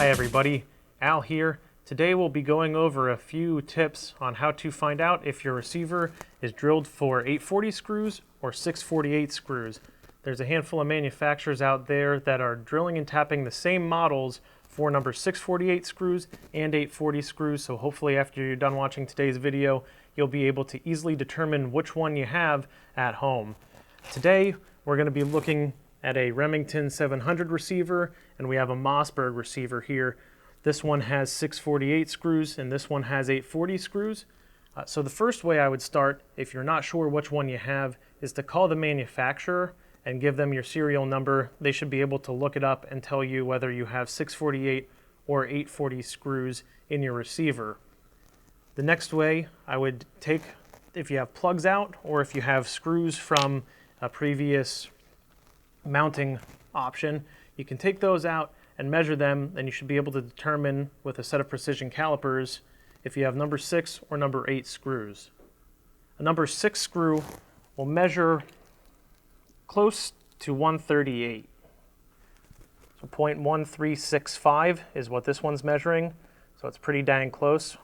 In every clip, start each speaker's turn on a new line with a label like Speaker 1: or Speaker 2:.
Speaker 1: Hi everybody, Al here. Today we'll be going over a few tips on how to find out if your receiver is drilled for 840 screws or 648 screws. There's a handful of manufacturers out there that are drilling and tapping the same models for number 648 screws and 840 screws, so hopefully after you're done watching today's video, you'll be able to easily determine which one you have at home. Today we're going to be looking at a Remington 700 receiver, and we have a Mossberg receiver here. This one has 648 screws and this one has 840 screws. So the first way I would start, if you're not sure which one you have, is to call the manufacturer and give them your serial number. They should be able to look it up and tell you whether you have 648 or 840 screws in your receiver. The next way I would take, if you have plugs out or if you have screws from a previous mounting option, you can take those out and measure them, and you should be able to determine with a set of precision calipers if you have number 6 or number 8 screws. A number 6 screw will measure close to 138. So 0.1365 is what this one's measuring, so it's pretty dang close.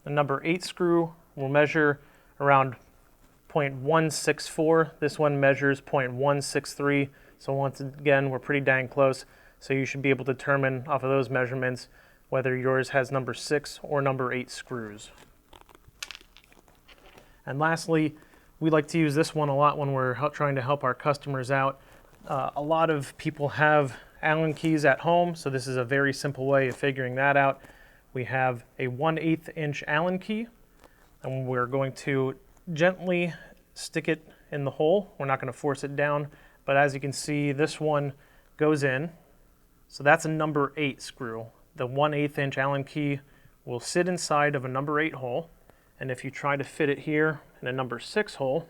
Speaker 1: The number 8 screw will measure around 0.164. This one measures 0.163. So once again, we're pretty dang close. So you should be able to determine off of those measurements whether yours has number 6 or number 8 screws. And lastly, we like to use this one a lot when we're trying to help our customers out. A lot of people have Allen keys at home, so this is a very simple way of figuring that out. We have a 1/8 inch Allen key, and we're going to gently stick it in the hole. We're not going to force it down, but as you can see, this one goes in. So that's a number 8 screw. The 1/8 inch Allen key will sit inside of a number 8 hole, and if you try to fit it here in a number 6 hole,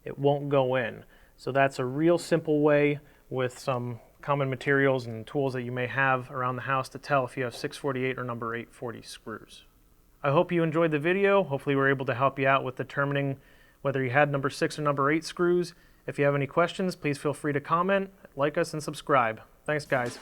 Speaker 1: it won't go in. So that's a real simple way with some common materials and tools that you may have around the house to tell if you have 648 or number 840 screws. I hope you enjoyed the video. Hopefully we're able to help you out with determining whether you had number 6 or number 8 screws. If you have any questions, please feel free to comment, like us, and subscribe. Thanks, guys.